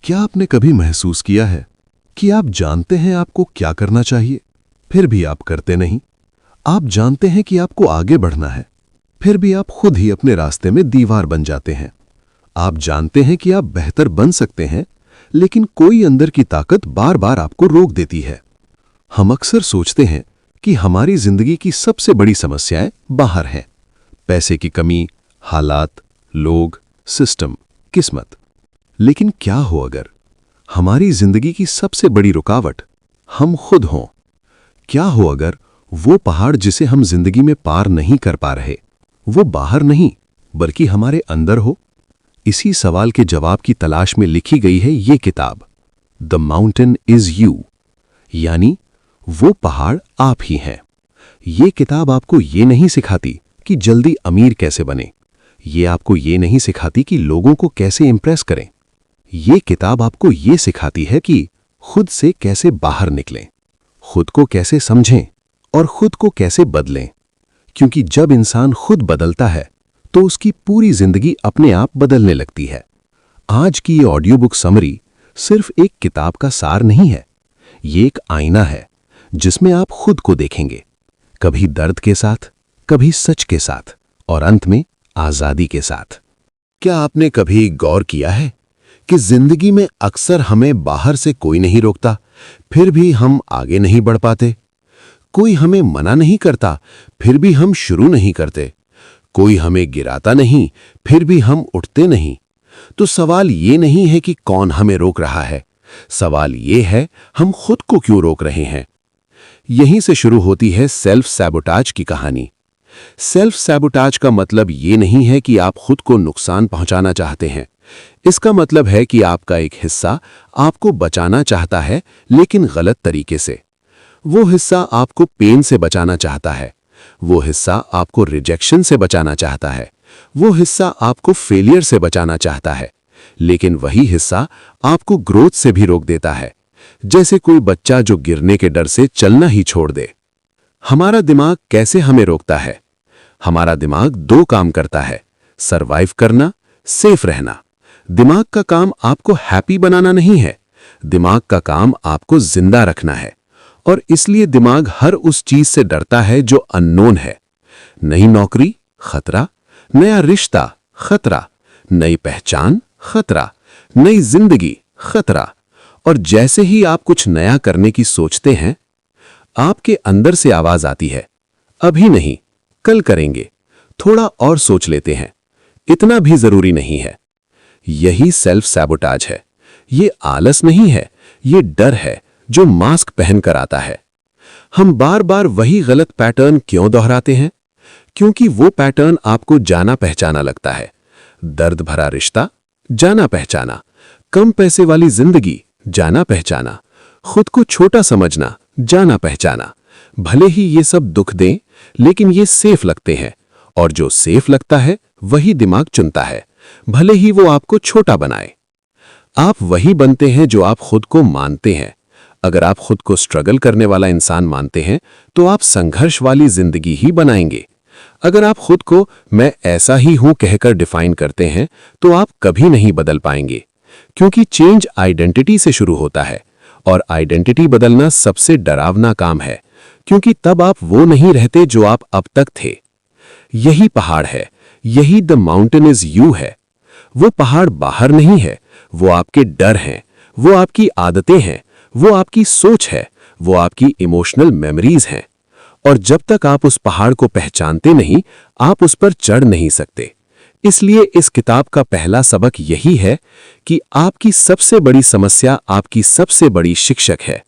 क्या आपने कभी महसूस किया है कि आप जानते हैं आपको क्या करना चाहिए, फिर भी आप करते नहीं? आप जानते हैं कि आपको आगे बढ़ना है, फिर भी आप खुद ही अपने रास्ते में दीवार बन जाते हैं। आप जानते हैं कि आप बेहतर बन सकते हैं, लेकिन कोई अंदर की ताकत बार बार आपको रोक देती है। हम अक्सर सोचते हैं कि हमारी जिंदगी की सबसे बड़ी समस्याएं बाहर हैं। पैसे की कमी, हालात, लोग, सिस्टम, किस्मत। लेकिन क्या हो अगर हमारी जिंदगी की सबसे बड़ी रुकावट हम खुद हों? क्या हो अगर वो पहाड़ जिसे हम जिंदगी में पार नहीं कर पा रहे, वो बाहर नहीं बल्कि हमारे अंदर हो? इसी सवाल के जवाब की तलाश में लिखी गई है ये किताब, द माउंटेन इज यू, यानी वो पहाड़ आप ही हैं। ये किताब आपको ये नहीं सिखाती कि जल्दी अमीर कैसे बने, ये आपको ये नहीं सिखाती कि लोगों को कैसे इंप्रेस करें। ये किताब आपको ये सिखाती है कि खुद से कैसे बाहर निकलें, खुद को कैसे समझें और खुद को कैसे बदलें। क्योंकि जब इंसान खुद बदलता है तो उसकी पूरी जिंदगी अपने आप बदलने लगती है। आज की ये ऑडियो बुक समरी सिर्फ एक किताब का सार नहीं है, ये एक आईना है जिसमें आप खुद को देखेंगे, कभी दर्द के साथ, कभी सच के साथ और अंत में आजादी के साथ। क्या आपने कभी गौर किया है कि जिंदगी में अक्सर हमें बाहर से कोई नहीं रोकता, फिर भी हम आगे नहीं बढ़ पाते? कोई हमें मना नहीं करता, फिर भी हम शुरू नहीं करते। कोई हमें गिराता नहीं, फिर भी हम उठते नहीं। तो सवाल ये नहीं है कि कौन हमें रोक रहा है, सवाल ये है हम खुद को क्यों रोक रहे हैं। यहीं से शुरू होती है सेल्फ सैबोटाज की कहानी। सेल्फ सैबोटाज का मतलब ये नहीं है कि आप खुद को नुकसान पहुंचाना चाहते हैं। इसका मतलब है कि आपका एक हिस्सा आपको बचाना चाहता है, लेकिन गलत तरीके से। वो हिस्सा आपको पेन से बचाना चाहता है, वो हिस्सा आपको रिजेक्शन से बचाना चाहता है, वो हिस्सा आपको फेलियर से बचाना चाहता है, लेकिन वही हिस्सा आपको ग्रोथ से भी रोक देता है। जैसे कोई बच्चा जो गिरने के डर से चलना ही छोड़ दे। हमारा दिमाग कैसे हमें रोकता है? हमारा दिमाग दो काम करता है, सरवाइव करना, सेफ रहना। दिमाग का काम आपको हैप्पी बनाना नहीं है, दिमाग का काम आपको जिंदा रखना है। और इसलिए दिमाग हर उस चीज से डरता है जो अननोन है। नई नौकरी, खतरा; नया रिश्ता, खतरा; नई पहचान, खतरा; नई जिंदगी, खतरा। और जैसे ही आप कुछ नया करने की सोचते हैं, आपके अंदर से आवाज आती है, अभी नहीं, कल करेंगे, थोड़ा और सोच लेते हैं, इतना भी जरूरी नहीं है। यही सेल्फ सैबोटाज है। ये आलस नहीं है, ये डर है जो मास्क पहनकर आता है। हम बार बार वही गलत पैटर्न क्यों दोहराते हैं? क्योंकि वो पैटर्न आपको जाना पहचाना लगता है। दर्द भरा रिश्ता, जाना पहचाना; कम पैसे वाली जिंदगी, जाना पहचाना; खुद को छोटा समझना, जाना पहचाना। भले ही ये सब दुख दें, लेकिन ये सेफ लगते हैं, और जो सेफ लगता है वही दिमाग चुनता है, भले ही वो आपको छोटा बनाए। आप वही बनते हैं जो आप खुद को मानते हैं। अगर आप खुद को स्ट्रगल करने वाला इंसान मानते हैं, तो आप संघर्ष वाली जिंदगी ही बनाएंगे। अगर आप खुद को मैं ऐसा ही हूं कहकर डिफाइन करते हैं, तो आप कभी नहीं बदल पाएंगे। क्योंकि चेंज आइडेंटिटी से शुरू होता है, और आइडेंटिटी बदलना सबसे डरावना काम है, क्योंकि तब आप वो नहीं रहते जो आप अब तक थे। यही पहाड़ है, यही द माउंटेन इज यू है। वो पहाड़ बाहर नहीं है, वो आपके डर हैं, वो आपकी आदतें हैं, वो आपकी सोच है, वो आपकी इमोशनल मेमोरीज हैं। और जब तक आप उस पहाड़ को पहचानते नहीं, आप उस पर चढ़ नहीं सकते। इसलिए इस किताब का पहला सबक यही है कि आपकी सबसे बड़ी समस्या आपकी सबसे बड़ी शिक्षक है।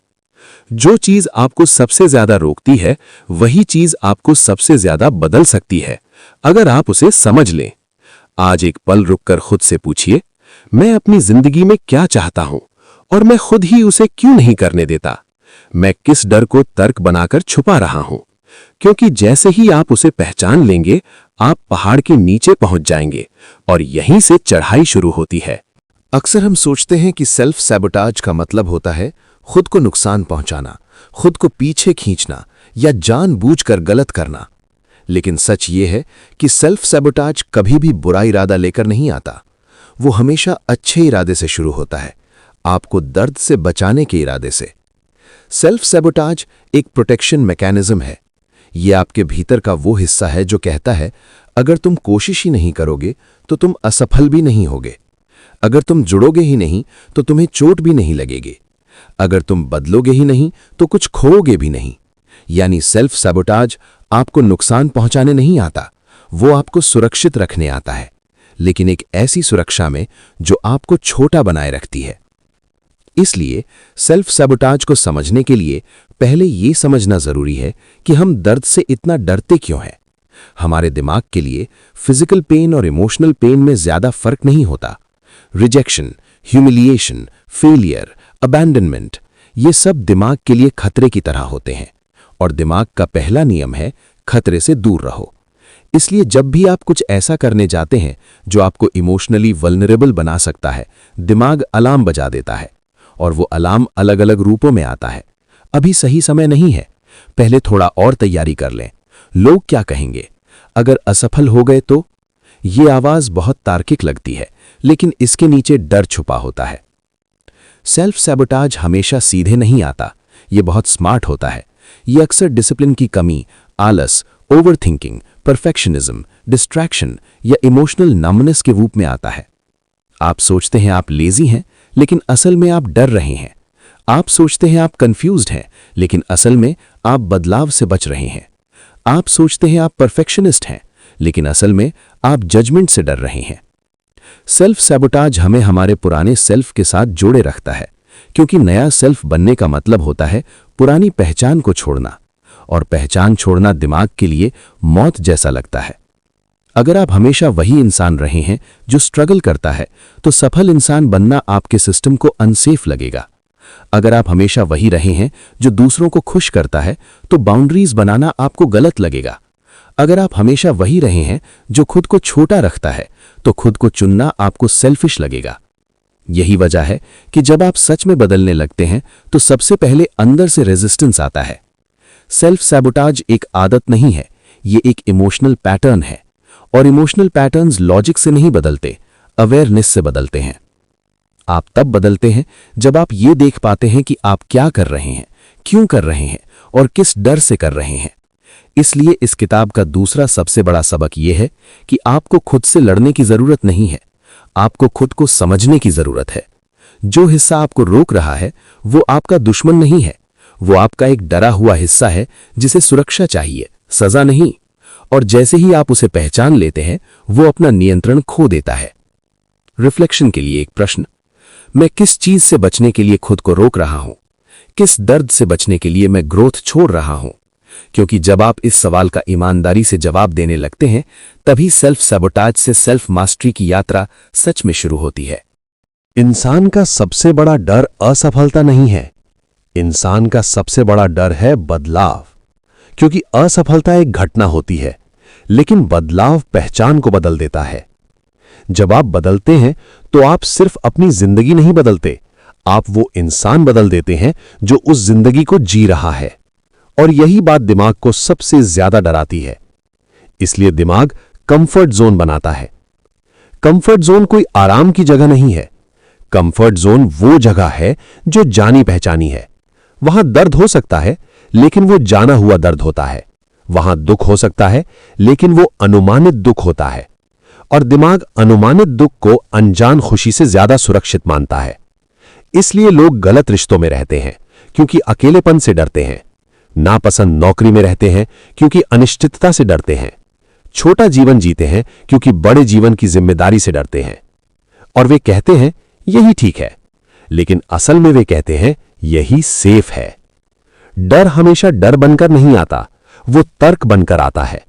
जो चीज आपको सबसे ज्यादा रोकती है, वही चीज आपको सबसे ज्यादा बदल सकती है, अगर आप उसे समझ लें। आज एक पल रुककर खुद से पूछिए, मैं अपनी जिंदगी में क्या चाहता हूं, और मैं खुद ही उसे क्यों नहीं करने देता? मैं किस डर को तर्क बनाकर छुपा रहा हूं? क्योंकि जैसे ही आप उसे पहचान लेंगे, आप पहाड़ के नीचे पहुंच जाएंगे, और यहीं से चढ़ाई शुरू होती है। अक्सर हम सोचते हैं कि सेल्फ सैबोटाज का मतलब होता है खुद को नुकसान पहुंचाना, खुद को पीछे खींचना या जानबूझकर गलत करना। लेकिन सच ये है कि सेल्फ सैबोटाज कभी भी बुरा इरादा लेकर नहीं आता। वो हमेशा अच्छे इरादे से शुरू होता है। आपको दर्द से बचाने के इरादे से। सेल्फ सैबोटाज एक प्रोटेक्शन मैकेनिज्म है। यह आपके भीतर का वो हिस्सा है जो कहता है, अगर तुम कोशिश ही नहीं करोगे तो तुम असफल भी नहीं होगे। अगर तुम जुड़ोगे ही नहीं तो तुम्हें चोट भी नहीं लगेगी। अगर तुम बदलोगे ही नहीं तो कुछ खोओगे भी नहीं। यानी सेल्फ सैबोटाज आपको नुकसान पहुंचाने नहीं आता, वो आपको सुरक्षित रखने आता है, लेकिन एक ऐसी सुरक्षा में जो आपको छोटा बनाए रखती है। इसलिए सेल्फ सैबोटाज को समझने के लिए पहले ये समझना जरूरी है कि हम दर्द से इतना डरते क्यों हैं। हमारे दिमाग के लिए फिजिकल पेन और इमोशनल पेन में ज्यादा फर्क नहीं होता। रिजेक्शन, ह्यूमिलिएशन, फेलियर, अबैंडनमेंट, ये सब दिमाग के लिए खतरे की तरह होते हैं, और दिमाग का पहला नियम है खतरे से दूर रहो। इसलिए जब भी आप कुछ ऐसा करने जाते हैं जो आपको इमोशनली वल्नरेबल बना सकता है, दिमाग अलार्म बजा देता है, और वो अलार्म अलग अलग रूपों में आता है। अभी सही समय नहीं है, पहले थोड़ा और तैयारी कर लें। लोग क्या कहेंगे? अगर असफल हो गए तो? ये आवाज बहुत तार्किक लगती है, लेकिन इसके नीचे डर छुपा होता है। सेल्फ सैबोटाज हमेशा सीधे नहीं आता, ये बहुत स्मार्ट होता है। ये अक्सर डिसिप्लिन की कमी, आलस, ओवरथिंकिंग, परफेक्शनिज्म, डिस्ट्रैक्शन या इमोशनल नमनेस के रूप में आता है। आप सोचते हैं आप लेजी हैं, लेकिन असल में आप डर रहे हैं। आप सोचते हैं आप कंफ्यूज्ड हैं, लेकिन असल में आप बदलाव से बच रहे हैं। आप सोचते हैं आप परफेक्शनिस्ट हैं, लेकिन असल में आप जजमेंट से डर रहे हैं। सेल्फ सैबोटाज हमें हमारे पुराने सेल्फ के साथ जोड़े रखता है, क्योंकि नया सेल्फ बनने का मतलब होता है पुरानी पहचान को छोड़ना, और पहचान छोड़ना दिमाग के लिए मौत जैसा लगता है। अगर आप हमेशा वही इंसान रहे हैं जो स्ट्रगल करता है, तो सफल इंसान बनना आपके सिस्टम को अनसेफ लगेगा। अगर आप हमेशा वही रहे हैं जो दूसरों को खुश करता है, तो बाउंड्रीज बनाना आपको गलत लगेगा। अगर आप हमेशा वही रहे हैं जो खुद को छोटा रखता है, तो खुद को चुनना आपको सेल्फिश लगेगा। यही वजह है कि जब आप सच में बदलने लगते हैं, तो सबसे पहले अंदर से रेजिस्टेंस आता है। सेल्फ सैबोटाज एक आदत नहीं है, ये एक इमोशनल पैटर्न है, और इमोशनल पैटर्न्स लॉजिक से नहीं बदलते, अवेयरनेस से बदलते हैं। आप तब बदलते हैं जब आप ये देख पाते हैं कि आप क्या कर रहे हैं, क्यों कर रहे हैं, और किस डर से कर रहे हैं। इसलिए इस किताब का दूसरा सबसे बड़ा सबक यह है कि आपको खुद से लड़ने की जरूरत नहीं है, आपको खुद को समझने की जरूरत है। जो हिस्सा आपको रोक रहा है वो आपका दुश्मन नहीं है, वो आपका एक डरा हुआ हिस्सा है जिसे सुरक्षा चाहिए, सजा नहीं। और जैसे ही आप उसे पहचान लेते हैं, वो अपना नियंत्रण खो देता है। रिफ्लेक्शन के लिए एक प्रश्न: मैं किस चीज से बचने के लिए खुद को रोक रहा हूं? किस दर्द से बचने के लिए मैं ग्रोथ छोड़ रहा हूं? क्योंकि जब आप इस सवाल का ईमानदारी से जवाब देने लगते हैं, तभी सेल्फ सैबोटाज से सेल्फ मास्टरी की यात्रा सच में शुरू होती है। इंसान का सबसे बड़ा डर असफलता नहीं है, इंसान का सबसे बड़ा डर है बदलाव। क्योंकि असफलता एक घटना होती है, लेकिन बदलाव पहचान को बदल देता है। जब आप बदलते हैं तो आप सिर्फ अपनी जिंदगी नहीं बदलते, आप वो इंसान बदल देते हैं जो उस जिंदगी को जी रहा है। और यही बात दिमाग को सबसे ज्यादा डराती है। इसलिए दिमाग कंफर्ट जोन बनाता है। कंफर्ट जोन कोई आराम की जगह नहीं है। कंफर्ट जोन वो जगह है जो जानी पहचानी है। वहां दर्द हो सकता है, लेकिन वो जाना हुआ दर्द होता है। वहां दुख हो सकता है, लेकिन वो अनुमानित दुख होता है। और दिमाग अनुमानित दुख को अनजान खुशी से ज्यादा सुरक्षित मानता है। इसलिए लोग गलत रिश्तों में रहते हैं क्योंकि अकेलेपन से डरते हैं, नापसंद नौकरी में रहते हैं क्योंकि अनिश्चितता से डरते हैं, छोटा जीवन जीते हैं क्योंकि बड़े जीवन की जिम्मेदारी से डरते हैं। और वे कहते हैं यही ठीक है, लेकिन असल में वे कहते हैं यही सेफ है। डर हमेशा डर बनकर नहीं आता, वो तर्क बनकर आता है।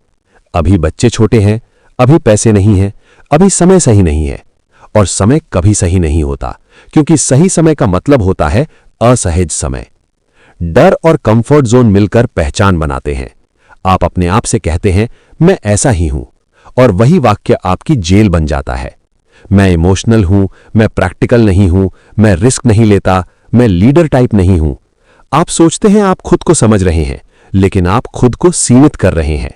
अभी बच्चे छोटे हैं, अभी पैसे नहीं हैं, अभी समय सही नहीं है। और समय कभी सही नहीं होता, क्योंकि सही समय का मतलब होता है असहज समय। डर और कंफर्ट जोन मिलकर पहचान बनाते हैं। आप अपने आप से कहते हैं मैं ऐसा ही हूं, और वही वाक्य आपकी जेल बन जाता है। मैं इमोशनल हूं, मैं प्रैक्टिकल नहीं हूं, मैं रिस्क नहीं लेता, मैं लीडर टाइप नहीं हूं। आप सोचते हैं आप खुद को समझ रहे हैं, लेकिन आप खुद को सीमित कर रहे हैं।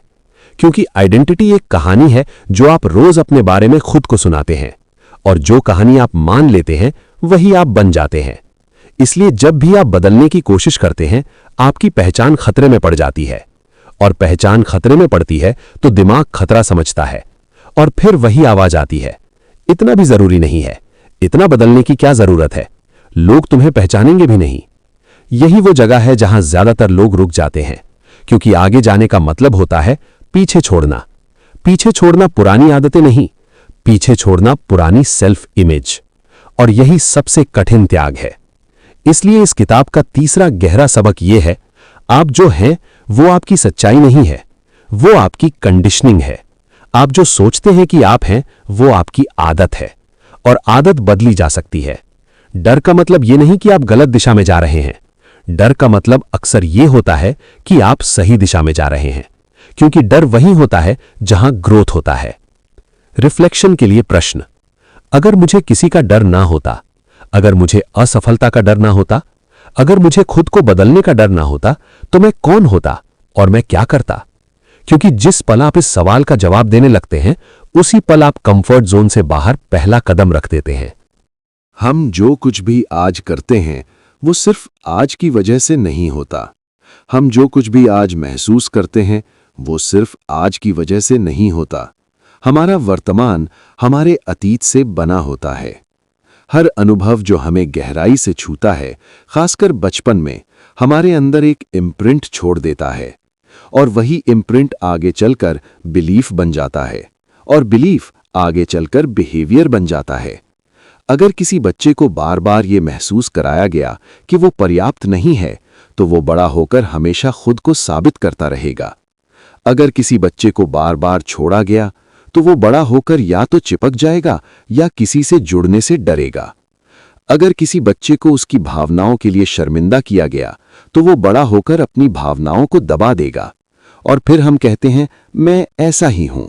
क्योंकि आइडेंटिटी एक कहानी है जो आप रोज अपने बारे में खुद को सुनाते हैं, और जो कहानी आप मान लेते हैं वही आप बन जाते हैं। इसलिए जब भी आप बदलने की कोशिश करते हैं, आपकी पहचान खतरे में पड़ जाती है, और पहचान खतरे में पड़ती है तो दिमाग खतरा समझता है, और फिर वही आवाज आती है, इतना भी जरूरी नहीं है, इतना बदलने की क्या जरूरत है, लोग तुम्हें पहचानेंगे भी नहीं। यही वो जगह है जहां ज्यादातर लोग रुक जाते हैं, क्योंकि आगे जाने का मतलब होता है पीछे छोड़ना। पीछे छोड़ना पुरानी आदतें नहीं, पीछे छोड़ना पुरानी सेल्फ इमेज, और यही सबसे कठिन त्याग है। इसलिए इस किताब का तीसरा गहरा सबक यह है, आप जो हैं वो आपकी सच्चाई नहीं है, वो आपकी कंडीशनिंग है। आप जो सोचते हैं कि आप हैं वो आपकी आदत है, और आदत बदली जा सकती है। डर का मतलब यह नहीं कि आप गलत दिशा में जा रहे हैं, डर का मतलब अक्सर यह होता है कि आप सही दिशा में जा रहे हैं, क्योंकि डर वही होता है जहां ग्रोथ होता है। रिफ्लेक्शन के लिए प्रश्न, अगर मुझे किसी का डर ना होता, अगर मुझे असफलता का डर ना होता, अगर मुझे खुद को बदलने का डर ना होता, तो मैं कौन होता और मैं क्या करता? क्योंकि जिस पल आप इस सवाल का जवाब देने लगते हैं, उसी पल आप कंफर्ट जोन से बाहर पहला कदम रख देते हैं। हम जो कुछ भी आज करते हैं वो सिर्फ आज की वजह से नहीं होता। हम जो कुछ भी आज महसूस करते हैं वो सिर्फ आज की वजह से नहीं होता। हमारा वर्तमान हमारे अतीत से बना होता है। हर अनुभव जो हमें गहराई से छूता है, खासकर बचपन में, हमारे अंदर एक इम्प्रिंट छोड़ देता है, और वही इम्प्रिंट आगे चलकर बिलीफ बन जाता है, और बिलीफ आगे चलकर बिहेवियर बन जाता है। अगर किसी बच्चे को बार बार ये महसूस कराया गया कि वो पर्याप्त नहीं है, तो वो बड़ा होकर हमेशा खुद को साबित करता रहेगा। अगर किसी बच्चे को बार बार छोड़ा गया, तो वो बड़ा होकर या तो चिपक जाएगा या किसी से जुड़ने से डरेगा। अगर किसी बच्चे को उसकी भावनाओं के लिए शर्मिंदा किया गया, तो वो बड़ा होकर अपनी भावनाओं को दबा देगा, और फिर हम कहते हैं मैं ऐसा ही हूं।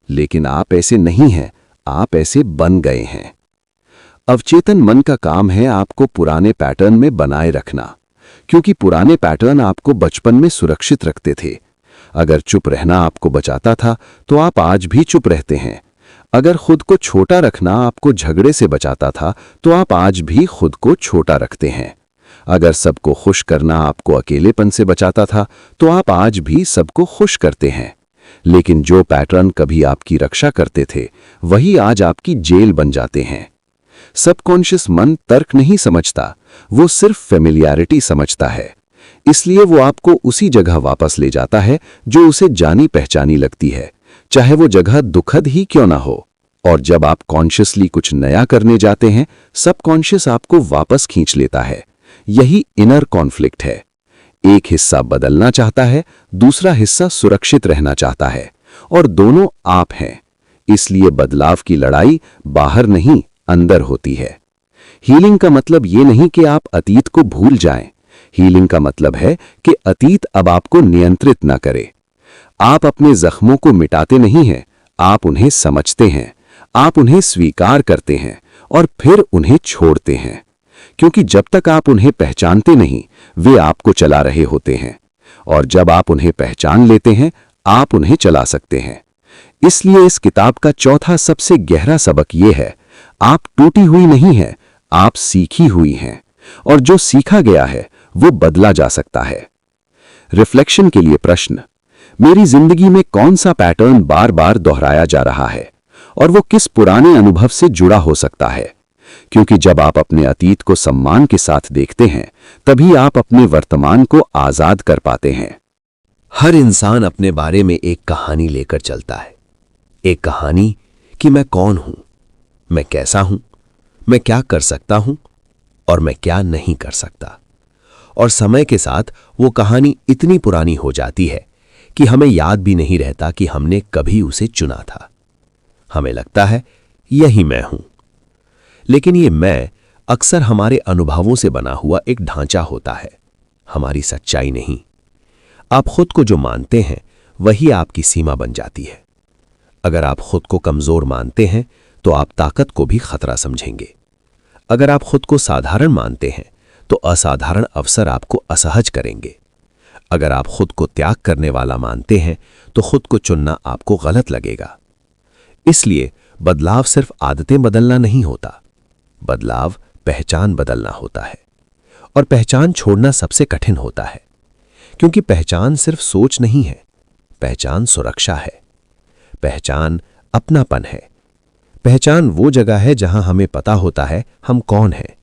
लेकिन आप ऐसे नहीं हैं, आप ऐसे बन गए हैं। अवचेतन मन का काम है आपको पुराने पैटर्न में बनाए रखना, क्योंकि पुराने पैटर्न आपको बचपन में सुरक्षित रखते थे। अगर चुप रहना आपको बचाता था, तो आप आज भी चुप रहते हैं। अगर खुद को छोटा रखना आपको झगड़े से बचाता था, तो आप आज भी खुद को छोटा रखते हैं। अगर सबको खुश करना आपको अकेलेपन से बचाता था, तो आप आज भी सबको खुश करते हैं। लेकिन जो पैटर्न कभी आपकी रक्षा करते थे, वही आज आपकी जेल बन जाते हैं। सबकॉन्शियस मन तर्क नहीं समझता, वो सिर्फ फेमिलियरिटी समझता है। इसलिए वो आपको उसी जगह वापस ले जाता है जो उसे जानी पहचानी लगती है, चाहे वो जगह दुखद ही क्यों ना हो। और जब आप कॉन्शियसली कुछ नया करने जाते हैं, सबकॉन्शियस आपको वापस खींच लेता है। यही इनर कॉन्फ्लिक्ट है। एक हिस्सा बदलना चाहता है, दूसरा हिस्सा सुरक्षित रहना चाहता है, और दोनों आप हैं। इसलिए बदलाव की लड़ाई बाहर नहीं, अंदर होती है। हीलिंग का मतलब ये नहीं कि आप अतीत को भूल जाएं। हीलिंग का मतलब है कि अतीत अब आपको नियंत्रित न करे। आप अपने जख्मों को मिटाते नहीं हैं, आप उन्हें समझते हैं, आप उन्हें स्वीकार करते हैं, और फिर उन्हें छोड़ते हैं। क्योंकि जब तक आप उन्हें पहचानते नहीं, वे आपको चला रहे होते हैं, और जब आप उन्हें पहचान लेते हैं, आप उन्हें चला सकते हैं। इसलिए इस किताब का चौथा सबसे गहरा सबक यह है, आप टूटी हुई नहीं हैं, आप सीखी हुई हैं, और जो सीखा गया है वो बदला जा सकता है। रिफ्लेक्शन के लिए प्रश्न, मेरी जिंदगी में कौन सा पैटर्न बार बार दोहराया जा रहा है, और वो किस पुराने अनुभव से जुड़ा हो सकता है? क्योंकि जब आप अपने अतीत को सम्मान के साथ देखते हैं, तभी आप अपने वर्तमान को आजाद कर पाते हैं। हर इंसान अपने बारे में एक कहानी लेकर चलता है। एक कहानी कि मैं कौन हूं, मैं कैसा हूं, मैं क्या कर सकता हूं और मैं क्या नहीं कर सकता। और समय के साथ वो कहानी इतनी पुरानी हो जाती है कि हमें याद भी नहीं रहता कि हमने कभी उसे चुना था। हमें लगता है यही मैं हूं। लेकिन ये मैं अक्सर हमारे अनुभवों से बना हुआ एक ढांचा होता है, हमारी सच्चाई नहीं। आप खुद को जो मानते हैं वही आपकी सीमा बन जाती है। अगर आप खुद को कमजोर मानते हैं तो आप ताकत को भी खतरा समझेंगे। अगर आप खुद को साधारण मानते हैं तो असाधारण अवसर आपको असहज करेंगे। अगर आप खुद को त्याग करने वाला मानते हैं तो खुद को चुनना आपको गलत लगेगा। इसलिए बदलाव सिर्फ आदतें बदलना नहीं होता, बदलाव पहचान बदलना होता है। और पहचान छोड़ना सबसे कठिन होता है, क्योंकि पहचान सिर्फ सोच नहीं है, पहचान सुरक्षा है, पहचान अपनापन है। पहचान वो जगह है जहां हमें पता होता है हम कौन हैं,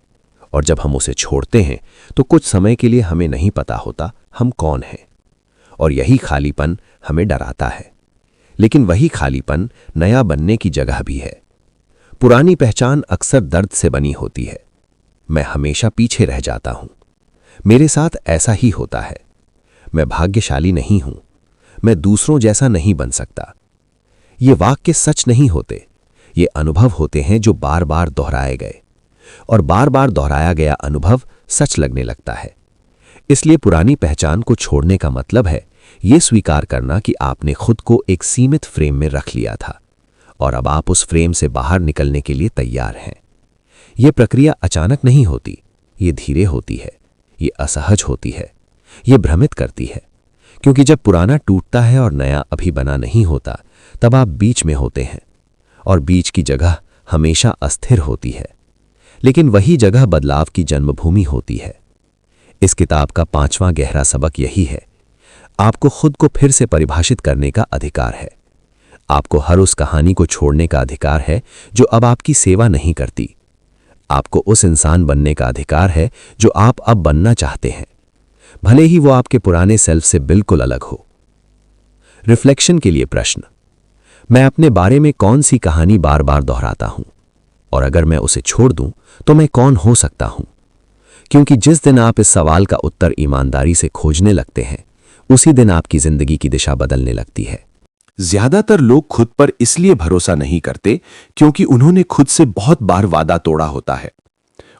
और जब हम उसे छोड़ते हैं तो कुछ समय के लिए हमें नहीं पता होता हम कौन हैं। और यही खालीपन हमें डराता है, लेकिन वही खालीपन नया बनने की जगह भी है। पुरानी पहचान अक्सर दर्द से बनी होती है। मैं हमेशा पीछे रह जाता हूं, मेरे साथ ऐसा ही होता है, मैं भाग्यशाली नहीं हूं, मैं दूसरों जैसा नहीं बन सकता। ये वाक्य सच नहीं होते, ये अनुभव होते हैं जो बार बार दोहराए गए, और बार बार दोहराया गया अनुभव सच लगने लगता है। इसलिए पुरानी पहचान को छोड़ने का मतलब है ये स्वीकार करना कि आपने खुद को एक सीमित फ्रेम में रख लिया था, और अब आप उस फ्रेम से बाहर निकलने के लिए तैयार हैं। यह प्रक्रिया अचानक नहीं होती, ये धीरे होती है, ये असहज होती है, ये भ्रमित करती है, क्योंकि जब पुराना टूटता है और नया अभी बना नहीं होता, तब आप बीच में होते हैं, और बीच की जगह हमेशा अस्थिर होती है, लेकिन वही जगह बदलाव की जन्मभूमि होती है। इस किताब का 5वां गहरा सबक यही है, आपको खुद को फिर से परिभाषित करने का अधिकार है। आपको हर उस कहानी को छोड़ने का अधिकार है जो अब आपकी सेवा नहीं करती। आपको उस इंसान बनने का अधिकार है जो आप अब बनना चाहते हैं, भले ही वो आपके पुराने सेल्फ से बिल्कुल अलग हो। रिफ्लेक्शन के लिए प्रश्न, मैं अपने बारे में कौन सी कहानी बार बार दोहराता हूं, और अगर मैं उसे छोड़ दूं तो मैं कौन हो सकता हूं? क्योंकि जिस दिन आप इस सवाल का उत्तर ईमानदारी से खोजने लगते हैं, उसी दिन आपकी जिंदगी की दिशा बदलने लगती है। ज्यादातर लोग खुद पर इसलिए भरोसा नहीं करते क्योंकि उन्होंने खुद से बहुत बार वादा तोड़ा होता है।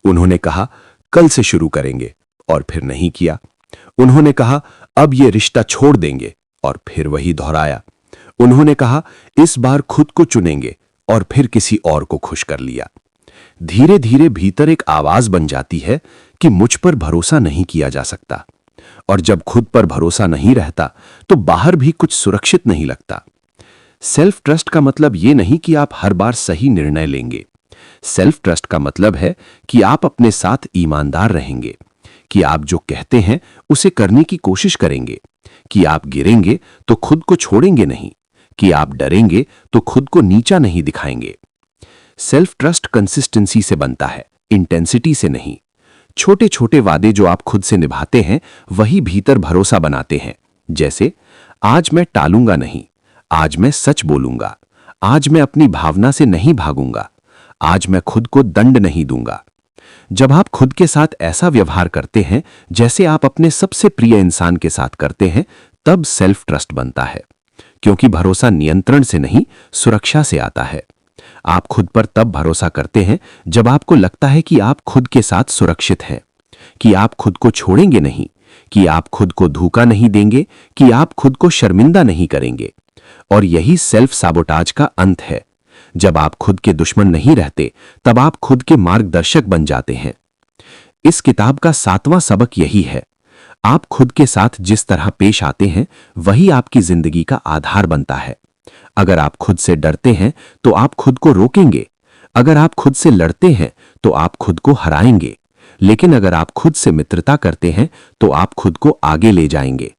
उन्होंने कहा कल से शुरू करेंगे और फिर नहीं किया। उन्होंने कहा अब ये रिश्ता छोड़ देंगे और फिर वही दोहराया। उन्होंने कहा इस बार खुद को चुनेंगे और फिर किसी और को खुश कर लिया। धीरे धीरे भीतर एक आवाज बन जाती है कि मुझ पर भरोसा नहीं किया जा सकता, और जब खुद पर भरोसा नहीं रहता तो बाहर भी कुछ सुरक्षित नहीं लगता। सेल्फ ट्रस्ट का मतलब यह नहीं कि आप हर बार सही निर्णय लेंगे। सेल्फ ट्रस्ट का मतलब है कि आप अपने साथ ईमानदार रहेंगे, कि आप जो कहते हैं उसे करने की कोशिश करेंगे, कि आप गिरेंगे तो खुद को छोड़ेंगे नहीं, कि आप डरेंगे तो खुद को नीचा नहीं दिखाएंगे। सेल्फ ट्रस्ट कंसिस्टेंसी से बनता है, इंटेंसिटी से नहीं। छोटे छोटे वादे जो आप खुद से निभाते हैं वही भीतर भरोसा बनाते हैं। जैसे आज मैं टालूंगा नहीं, आज मैं सच बोलूंगा, आज मैं अपनी भावना से नहीं भागूंगा, आज मैं खुद को दंड नहीं दूंगा। जब आप खुद के साथ ऐसा व्यवहार करते हैं जैसे आप अपने सबसे प्रिय इंसान के साथ करते हैं, तब सेल्फ ट्रस्ट बनता है। क्योंकि भरोसा नियंत्रण से नहीं, सुरक्षा से आता है। आप खुद पर तब भरोसा करते हैं जब आपको लगता है कि आप खुद के साथ सुरक्षित हैं, कि आप खुद को छोड़ेंगे नहीं, कि आप खुद को धोखा नहीं देंगे, कि आप खुद को शर्मिंदा नहीं करेंगे। और यही सेल्फ साबोटाज का अंत है। जब आप खुद के दुश्मन नहीं रहते, तब आप खुद के मार्गदर्शक बन जाते हैं। इस किताब का 7वां सबक यही है, आप खुद के साथ जिस तरह पेश आते हैं वही आपकी जिंदगी का आधार बनता है। अगर आप खुद से डरते हैं तो आप खुद को रोकेंगे, अगर आप खुद से लड़ते हैं तो आप खुद को हराएंगे, लेकिन अगर आप खुद से मित्रता करते हैं तो आप खुद को आगे ले जाएंगे।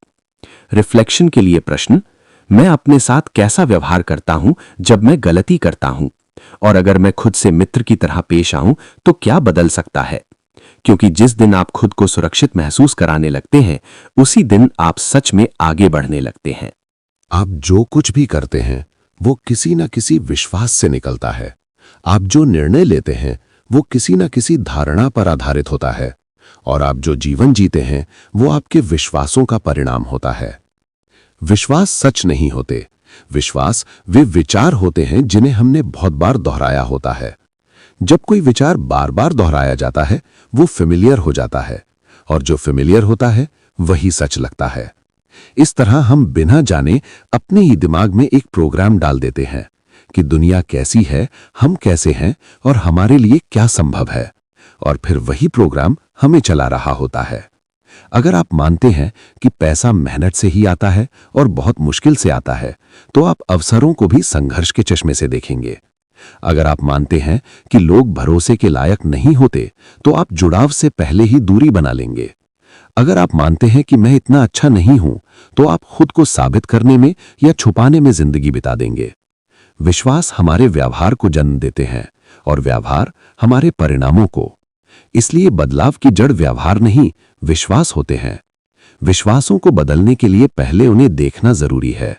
रिफ्लेक्शन के लिए प्रश्न, मैं अपने साथ कैसा व्यवहार करता हूं जब मैं गलती करता हूं, और अगर मैं खुद से मित्र की तरह पेश आऊं तो क्या बदल सकता है? क्योंकि जिस दिन आप खुद को सुरक्षित महसूस कराने लगते हैं, उसी दिन आप सच में आगे बढ़ने लगते हैं। आप जो कुछ भी करते हैं वो किसी न किसी विश्वास से निकलता है। आप जो निर्णय लेते हैं वो किसी न किसी धारणा पर आधारित होता है, और आप जो जीवन जीते हैं वो आपके विश्वासों का परिणाम होता है। विश्वास सच नहीं होते, विश्वास वे विचार होते हैं जिन्हें हमने बहुत बार दोहराया होता है। जब कोई विचार बार बार दोहराया जाता है वो फेमिलियर हो जाता है, और जो फेमिलियर होता है वही सच लगता है। इस तरह हम बिना जाने अपने ही दिमाग में एक प्रोग्राम डाल देते हैं कि दुनिया कैसी है, हम कैसे हैं और हमारे लिए क्या संभव है, और फिर वही प्रोग्राम हमें चला रहा होता है। अगर आप मानते हैं कि पैसा मेहनत से ही आता है और बहुत मुश्किल से आता है, तो आप अवसरों को भी संघर्ष के चश्मे से देखेंगे। अगर आप मानते हैं कि लोग भरोसे के लायक नहीं होते, तो आप जुड़ाव से पहले ही दूरी बना लेंगे। अगर आप मानते हैं कि मैं इतना अच्छा नहीं हूं, तो आप खुद को साबित करने में या छुपाने में जिंदगी बिता देंगे। विश्वास हमारे व्यवहार को जन्म देते हैं और व्यवहार हमारे परिणामों को। इसलिए बदलाव की जड़ व्यवहार नहीं, विश्वास होते हैं। विश्वासों को बदलने के लिए पहले उन्हें देखना जरूरी है।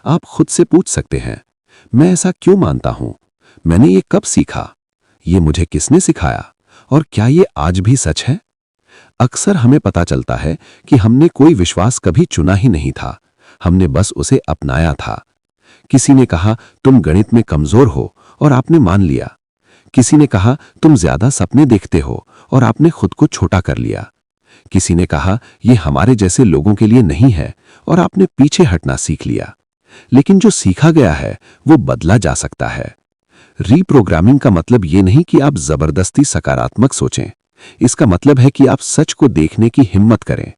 आप खुद से पूछ सकते हैं, मैं ऐसा क्यों मानता हूं? मैंने ये कब सीखा? ये मुझे किसने सिखाया? और क्या ये आज भी सच है? अक्सर हमें पता चलता है कि हमने कोई विश्वास कभी चुना ही नहीं था, हमने बस उसे अपनाया था। किसी ने कहा तुम गणित में कमजोर हो और आपने मान लिया। किसी ने कहा तुम ज्यादा सपने देखते हो और आपने खुद को छोटा कर लिया। किसी ने कहा यह हमारे जैसे लोगों के लिए नहीं है और आपने पीछे हटना सीख लिया। लेकिन जो सीखा गया है वो बदला जा सकता है। रीप्रोग्रामिंग का मतलब ये नहीं कि आप जबरदस्ती सकारात्मक सोचें। इसका मतलब है कि आप सच को देखने की हिम्मत करें।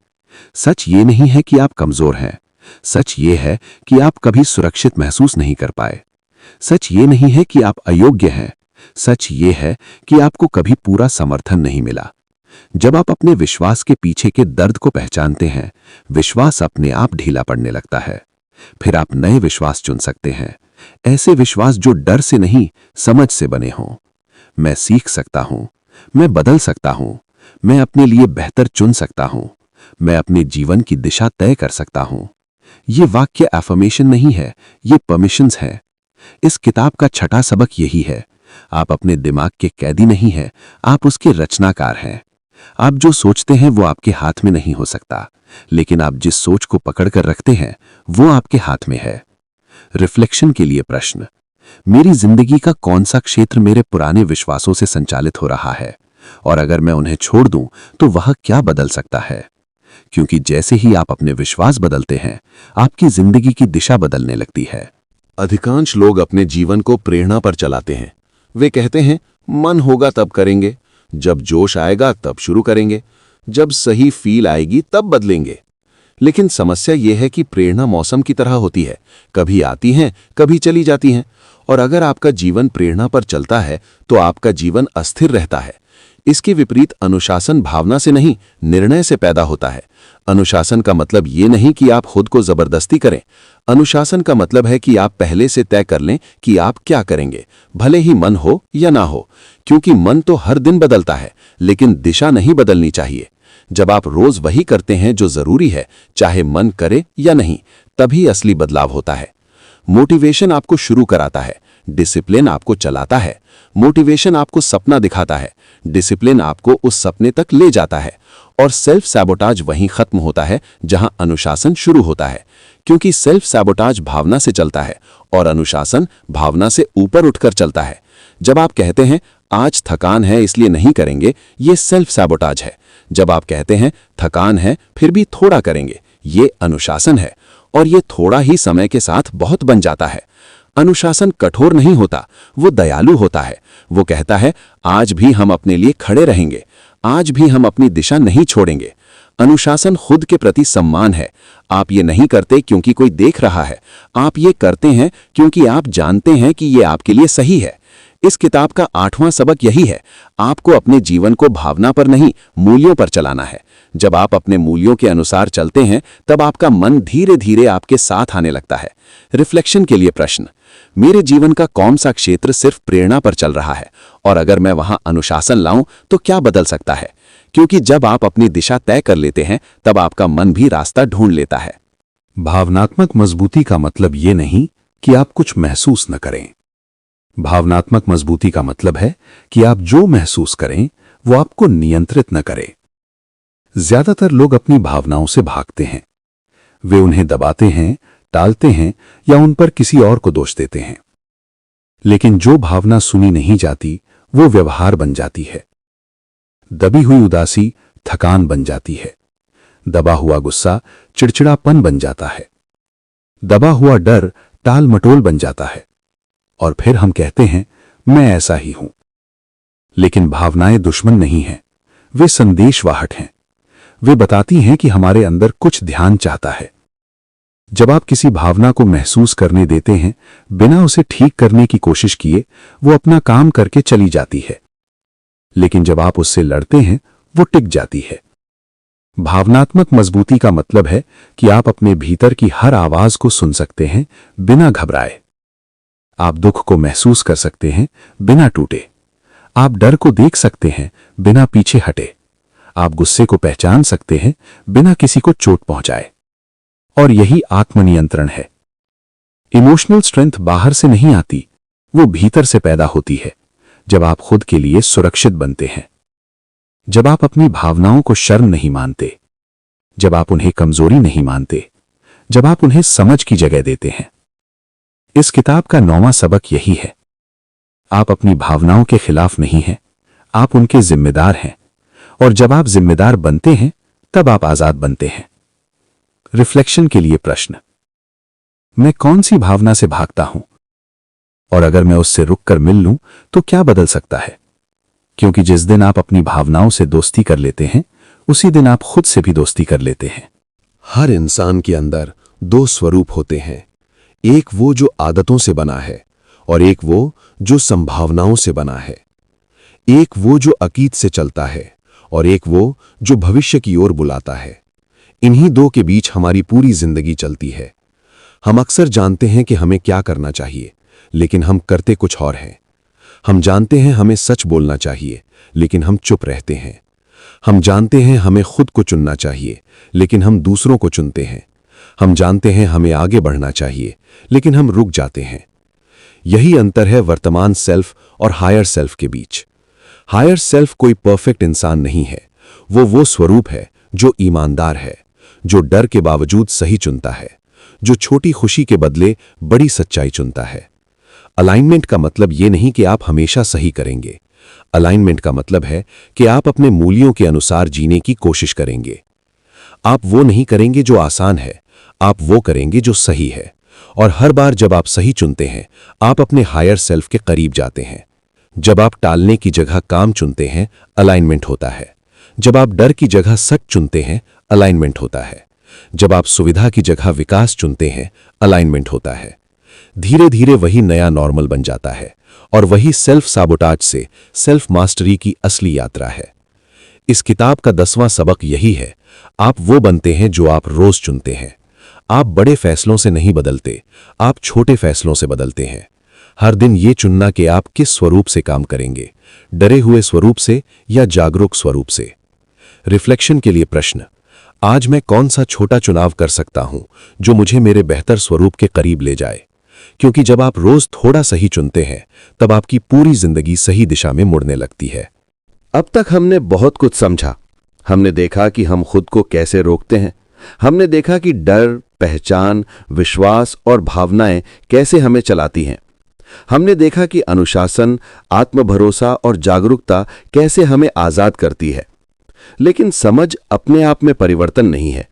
सच ये नहीं है कि आप कमजोर हैं। सच ये है कि आप कभी सुरक्षित महसूस नहीं कर पाए। सच ये नहीं है कि आप अयोग्य हैं। सच ये है कि आपको कभी पूरा समर्थन नहीं मिला। जब आप अपने विश्वास के पीछे के दर्द को पहचानते हैं, विश्वास अपने आप ढीला पड़ने लगता है। फिर आप नए विश्वास चुन सकते हैं, ऐसे विश्वास जो डर से नहीं, समझ से बने हों। मैं सीख सकता हूं, मैं बदल सकता हूं, मैं अपने लिए बेहतर चुन सकता हूं, मैं अपने जीवन की दिशा तय कर सकता हूं। ये वाक्य एफर्मेशन नहीं है, ये परमिशंस है। इस किताब का छठा सबक यही है, आप अपने दिमाग के कैदी नहीं हैं, आप उसके रचनाकार हैं। आप जो सोचते हैं वो आपके हाथ में नहीं हो सकता, लेकिन आप जिस सोच को पकड़कर रखते हैं वो आपके हाथ में है। रिफ्लेक्शन के लिए प्रश्न, मेरी जिंदगी का कौन सा क्षेत्र मेरे पुराने विश्वासों से संचालित हो रहा है, और अगर मैं उन्हें छोड़ दूं तो वह क्या बदल सकता है? क्योंकि जैसे ही आप अपने विश्वास बदलते हैं, आपकी जिंदगी की दिशा बदलने लगती है। अधिकांश लोग अपने जीवन को प्रेरणा पर चलाते हैं। वे कहते हैं मन होगा तब करेंगे, जब जोश आएगा तब शुरू करेंगे, जब सही फील आएगी तब बदलेंगे। लेकिन समस्या यह है कि प्रेरणा मौसम की तरह होती है, कभी आती हैं, कभी चली जाती हैं। और अगर आपका जीवन प्रेरणा पर चलता है तो आपका जीवन अस्थिर रहता है। इसके विपरीत अनुशासन भावना से नहीं, निर्णय से पैदा होता है। अनुशासन का मतलब ये नहीं कि आप खुद को जबरदस्ती करें। अनुशासन का मतलब है कि आप पहले से तय कर लें कि आप क्या करेंगे, भले ही मन हो या ना हो। क्योंकि मन तो हर दिन बदलता है, लेकिन दिशा नहीं बदलनी चाहिए। जब आप रोज वही करते हैं जो जरूरी है, चाहे मन करे या नहीं, तभी असली बदलाव होता है। मोटिवेशन आपको शुरू कराता है, डिसिप्लिन आपको चलाता है। मोटिवेशन आपको सपना दिखाता है, डिसिप्लिन आपको उस सपने तक ले जाता है। और सेल्फ सैबोटाज वहीं खत्म होता है जहां अनुशासन शुरू होता है। क्योंकि सेल्फ सैबोटाज भावना से चलता है और अनुशासन भावना से ऊपर उठकर चलता है। जब आप कहते हैं आज थकान है इसलिए नहीं करेंगे, ये सेल्फ सैबोटाज है। जब आप कहते हैं थकान है फिर भी थोड़ा करेंगे, ये अनुशासन है। और ये थोड़ा ही समय के साथ बहुत बन जाता है। अनुशासन कठोर नहीं होता, वो दयालु होता है। वो कहता है आज भी हम अपने लिए खड़े रहेंगे, आज भी हम अपनी दिशा नहीं छोड़ेंगे। अनुशासन खुद के प्रति सम्मान है। आप ये नहीं करते क्योंकि कोई देख रहा है, आप ये करते हैं क्योंकि आप जानते हैं कि ये आपके लिए सही है। इस किताब का 8वां सबक यही है, आपको अपने जीवन को भावना पर नहीं, मूल्यों पर चलाना है। जब आप अपने मूल्यों के अनुसार चलते हैं, तब आपका मन धीरे धीरे आपके साथ आने लगता है। रिफ्लेक्शन के लिए प्रश्न, मेरे जीवन का कौन सा क्षेत्र सिर्फ प्रेरणा पर चल रहा है, और अगर मैं वहां अनुशासन लाऊं तो क्या बदल सकता है? क्योंकि जब आप अपनी दिशा तय कर लेते हैं, तब आपका मन भी रास्ता ढूंढ लेता है। भावनात्मक मजबूती का मतलब ये नहीं कि आप कुछ महसूस न करें। भावनात्मक मजबूती का मतलब है कि आप जो महसूस करें वो आपको नियंत्रित न करे। ज्यादातर लोग अपनी भावनाओं से भागते हैं। वे उन्हें दबाते हैं, टालते हैं या उन पर किसी और को दोष देते हैं। लेकिन जो भावना सुनी नहीं जाती वो व्यवहार बन जाती है। दबी हुई उदासी थकान बन जाती है। दबा हुआ गुस्सा चिड़चिड़ापन बन जाता है। दबा हुआ डर टाल मटोल बन जाता है। और फिर हम कहते हैं मैं ऐसा ही हूं। लेकिन भावनाएं दुश्मन नहीं हैं, वे संदेशवाहक हैं। वे बताती हैं कि हमारे अंदर कुछ ध्यान चाहता है। जब आप किसी भावना को महसूस करने देते हैं बिना उसे ठीक करने की कोशिश किए, वो अपना काम करके चली जाती है। लेकिन जब आप उससे लड़ते हैं वो टिक जाती है। भावनात्मक मजबूती का मतलब है कि आप अपने भीतर की हर आवाज को सुन सकते हैं बिना घबराए। आप दुख को महसूस कर सकते हैं बिना टूटे। आप डर को देख सकते हैं बिना पीछे हटे। आप गुस्से को पहचान सकते हैं बिना किसी को चोट पहुंचाए। और यही आत्मनियंत्रण है। इमोशनल स्ट्रेंथ बाहर से नहीं आती, वो भीतर से पैदा होती है जब आप खुद के लिए सुरक्षित बनते हैं, जब आप अपनी भावनाओं को शर्म नहीं मानते, जब आप उन्हें कमजोरी नहीं मानते, जब आप उन्हें समझ की जगह देते हैं। इस किताब का 9वां सबक यही है। आप अपनी भावनाओं के खिलाफ नहीं हैं, आप उनके जिम्मेदार हैं। और जब आप जिम्मेदार बनते हैं तब आप आजाद बनते हैं। रिफ्लेक्शन के लिए प्रश्न: मैं कौन सी भावना से भागता हूं? और अगर मैं उससे रुककर मिल लूं तो क्या बदल सकता है? क्योंकि जिस दिन आप अपनी भावनाओं से दोस्ती कर लेते हैं उसी दिन आप खुद से भी दोस्ती कर लेते हैं। हर इंसान के अंदर 2 स्वरूप होते हैं, एक वो जो आदतों से बना है और एक वो जो संभावनाओं से बना है। एक वो जो अतीत से चलता है और एक वो जो भविष्य की ओर बुलाता है। इन्हीं 2 के बीच हमारी पूरी जिंदगी चलती है। हम अक्सर जानते हैं कि हमें क्या करना चाहिए, लेकिन हम करते कुछ और हैं। हम जानते हैं हमें सच बोलना चाहिए, लेकिन हम चुप रहते हैं। हम जानते हैं हमें खुद को चुनना चाहिए, लेकिन हम दूसरों को चुनते हैं। हम जानते हैं हमें आगे बढ़ना चाहिए, लेकिन हम रुक जाते हैं। यही अंतर है वर्तमान सेल्फ और हायर सेल्फ के बीच। हायर सेल्फ कोई परफेक्ट इंसान नहीं है, वो स्वरूप है जो ईमानदार है, जो डर के बावजूद सही चुनता है, जो छोटी खुशी के बदले बड़ी सच्चाई चुनता है। अलाइनमेंट का मतलब ये नहीं कि आप हमेशा सही करेंगे। अलाइनमेंट का मतलब है कि आप अपने मूल्यों के अनुसार जीने की कोशिश करेंगे। आप वो नहीं करेंगे जो आसान है, आप वो करेंगे जो सही है। और हर बार जब आप सही चुनते हैं आप अपने हायर सेल्फ के करीब जाते हैं। जब आप टालने की जगह काम चुनते हैं अलाइनमेंट होता है। जब आप डर की जगह सच चुनते हैं अलाइनमेंट होता है। जब आप सुविधा की जगह विकास चुनते हैं अलाइनमेंट होता है। धीरे धीरे वही नया नॉर्मल बन जाता है और वही सेल्फ साबोटाज से सेल्फ मास्टरी की असली यात्रा है। इस किताब का 10वां सबक यही है, आप वो बनते हैं जो आप रोज चुनते हैं। आप बड़े फैसलों से नहीं बदलते, आप छोटे फैसलों से बदलते हैं। हर दिन ये चुनना कि आप किस स्वरूप से काम करेंगे, डरे हुए स्वरूप से या जागरूक स्वरूप से। रिफ्लेक्शन के लिए प्रश्न: आज मैं कौन सा छोटा चुनाव कर सकता हूं जो मुझे मेरे बेहतर स्वरूप के करीब ले जाए? क्योंकि जब आप रोज थोड़ा सही चुनते हैं तब आपकी पूरी जिंदगी सही दिशा में मुड़ने लगती है। अब तक हमने बहुत कुछ समझा। हमने देखा कि हम खुद को कैसे रोकते हैं। हमने देखा कि डर, पहचान, विश्वास और भावनाएं कैसे हमें चलाती हैं। हमने देखा कि अनुशासन, आत्मभरोसा और जागरूकता कैसे हमें आजाद करती है। लेकिन समझ अपने आप में परिवर्तन नहीं है।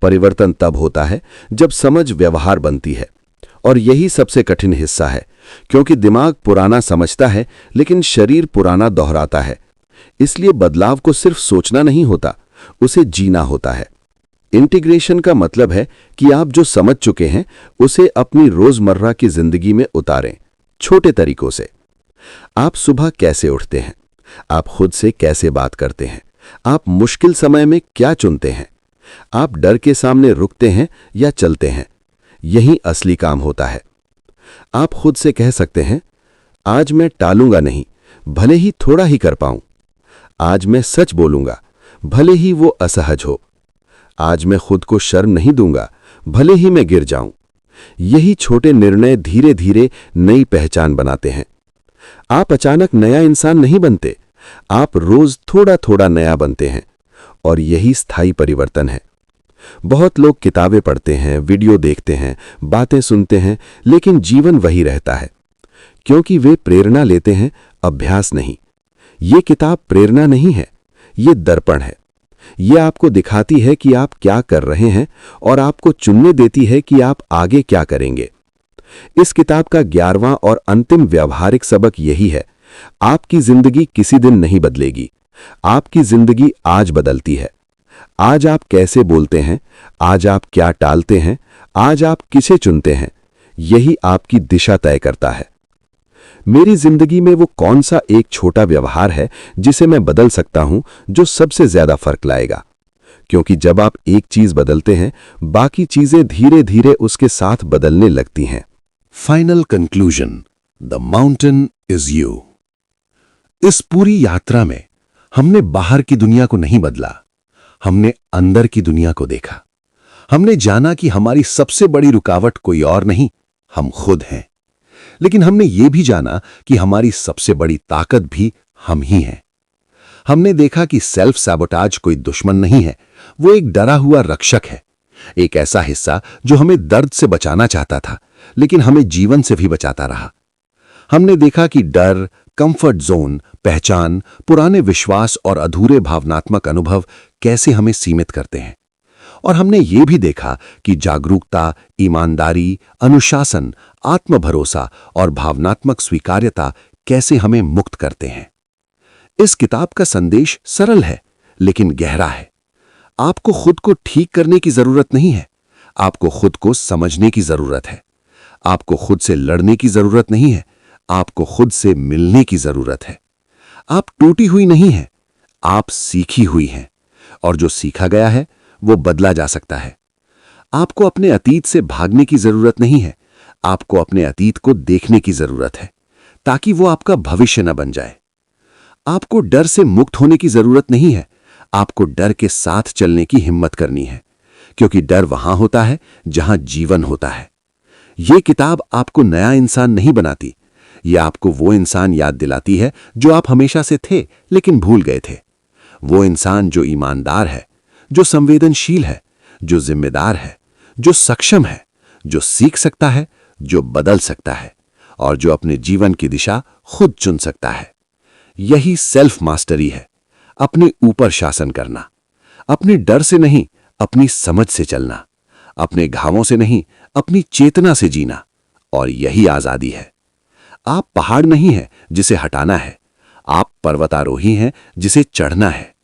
परिवर्तन तब होता है जब समझ व्यवहार बनती है। और यही सबसे कठिन हिस्सा है, क्योंकि दिमाग पुराना समझता है लेकिन शरीर पुराना दोहराता है। इसलिए बदलाव को सिर्फ सोचना नहीं होता, उसे जीना होता है। इंटीग्रेशन का मतलब है कि आप जो समझ चुके हैं उसे अपनी रोजमर्रा की जिंदगी में उतारें, छोटे तरीकों से। आप सुबह कैसे उठते हैं, आप खुद से कैसे बात करते हैं, आप मुश्किल समय में क्या चुनते हैं, आप डर के सामने रुकते हैं या चलते हैं, यही असली काम होता है। आप खुद से कह सकते हैं, आज मैं टालूंगा नहीं, भले ही थोड़ा ही कर पाऊं। आज मैं सच बोलूंगा, भले ही वो असहज हो। आज मैं खुद को शर्म नहीं दूंगा, भले ही मैं गिर जाऊं। यही छोटे निर्णय धीरे धीरे नई पहचान बनाते हैं। आप अचानक नया इंसान नहीं बनते, आप रोज थोड़ा थोड़ा नया बनते हैं। और यही स्थायी परिवर्तन है। बहुत लोग किताबें पढ़ते हैं, वीडियो देखते हैं, बातें सुनते हैं, लेकिन जीवन वही रहता है, क्योंकि वे प्रेरणा लेते हैं, अभ्यास नहीं। ये किताब प्रेरणा नहीं है, ये दर्पण है। ये आपको दिखाती है कि आप क्या कर रहे हैं और आपको चुनने देती है कि आप आगे क्या करेंगे। इस किताब का 11वां और अंतिम व्यावहारिक सबक यही है, आपकी जिंदगी किसी दिन नहीं बदलेगी, आपकी जिंदगी आज बदलती है। आज आप कैसे बोलते हैं, आज आप क्या टालते हैं, आज आप किसे चुनते हैं, यही आपकी दिशा तय करता है। मेरी जिंदगी में वो कौन सा एक छोटा व्यवहार है जिसे मैं बदल सकता हूं, जो सबसे ज्यादा फर्क लाएगा? क्योंकि जब आप एक चीज बदलते हैं, बाकी चीजें धीरे धीरे उसके साथ बदलने लगती हैं। Final conclusion, the mountain is you. इस पूरी यात्रा में हमने बाहर की दुनिया को नहीं बदला, हमने अंदर की दुनिया को देखा। हमने जाना कि हमारी सबसे बड़ी रुकावट कोई और नहीं, हम खुद हैं। लेकिन हमने ये भी जाना कि हमारी सबसे बड़ी ताकत भी हम ही हैं। हमने देखा कि सेल्फ सैबोटाज कोई दुश्मन नहीं है, वो एक डरा हुआ रक्षक है, एक ऐसा हिस्सा जो हमें दर्द से बचाना चाहता था, लेकिन हमें जीवन से भी बचाता रहा। हमने देखा कि डर, कंफर्ट जोन, पहचान, पुराने विश्वास और अधूरे भावनात्मक अनुभव कैसे हमें सीमित करते हैं। और हमने ये भी देखा कि जागरूकता, ईमानदारी, अनुशासन, आत्मभरोसा और भावनात्मक स्वीकार्यता कैसे हमें मुक्त करते हैं। इस किताब का संदेश सरल है लेकिन गहरा है। आपको खुद को ठीक करने की जरूरत नहीं है, आपको खुद को समझने की जरूरत है। आपको खुद से लड़ने की जरूरत नहीं है, आपको खुद से मिलने की जरूरत है। आप टूटी हुई नहीं हैं, आप सीखी हुई हैं, और जो सीखा गया है वो बदला जा सकता है। आपको अपने अतीत से भागने की जरूरत नहीं है, आपको अपने अतीत को देखने की जरूरत है ताकि वो आपका भविष्य न बन जाए। आपको डर से मुक्त होने की जरूरत नहीं है, आपको डर के साथ चलने की हिम्मत करनी है, क्योंकि डर वहां होता है जहां जीवन होता है। ये किताब आपको नया इंसान नहीं बनाती, यह आपको वो इंसान याद दिलाती है जो आप हमेशा से थे लेकिन भूल गए थे। वो इंसान जो ईमानदार है, जो संवेदनशील है, जो जिम्मेदार है, जो सक्षम है, जो सीख सकता है, जो बदल सकता है और जो अपने जीवन की दिशा खुद चुन सकता है। यही सेल्फ मास्टरी है, अपने ऊपर शासन करना, अपने डर से नहीं अपनी समझ से चलना, अपने घावों से नहीं अपनी चेतना से जीना, और यही आजादी है। आप पहाड़ नहीं है जिसे हटाना है, आप पर्वतारोही हैं जिसे चढ़ना है।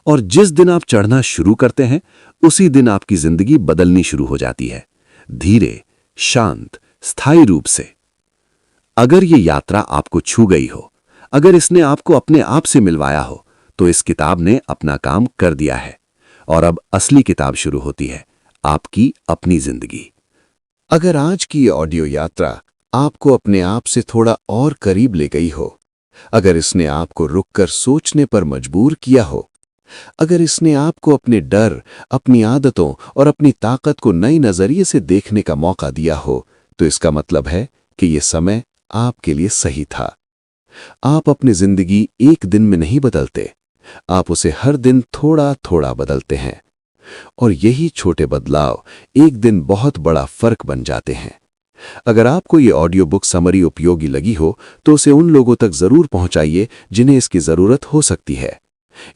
और जिस दिन आप चढ़ना शुरू करते हैं, उसी दिन आपकी जिंदगी बदलनी शुरू हो जाती है, धीरे, शांत, स्थायी रूप से। अगर ये यात्रा आपको छू गई हो, अगर इसने आपको अपने आप से मिलवाया हो, तो इस किताब ने अपना काम कर दिया है। और अब असली किताब शुरू होती है, आपकी अपनी जिंदगी। अगर आज की ये ऑडियो यात्रा आपको अपने आप से थोड़ा और करीब ले गई हो, अगर इसने आपको रुककर सोचने पर मजबूर किया हो, अगर इसने आपको अपने डर, अपनी आदतों और अपनी ताकत को नए नजरिए से देखने का मौका दिया हो, तो इसका मतलब है कि यह समय आपके लिए सही था। आप अपनी जिंदगी एक दिन में नहीं बदलते, आप उसे हर दिन थोड़ा थोड़ा बदलते हैं। और यही छोटे बदलाव एक दिन बहुत बड़ा फर्क बन जाते हैं। अगर आपको ये ऑडियो बुक समरी उपयोगी लगी हो, तो उसे उन लोगों तक जरूर पहुंचाइए जिन्हें इसकी जरूरत हो सकती है।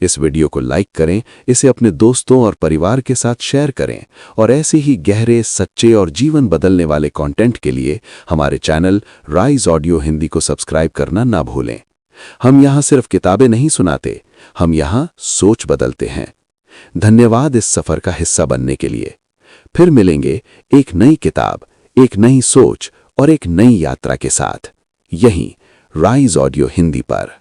इस वीडियो को लाइक करें, इसे अपने दोस्तों और परिवार के साथ शेयर करें, और ऐसे ही गहरे, सच्चे और जीवन बदलने वाले कंटेंट के लिए हमारे चैनल राइज ऑडियो हिंदी को सब्सक्राइब करना ना भूलें। हम यहाँ सिर्फ किताबें नहीं सुनाते, हम यहाँ सोच बदलते हैं। धन्यवाद इस सफर का हिस्सा बनने के लिए। फिर मिलेंगे एक नई किताब, एक नई सोच और एक नई यात्रा के साथ, यहीं राइज ऑडियो हिंदी पर।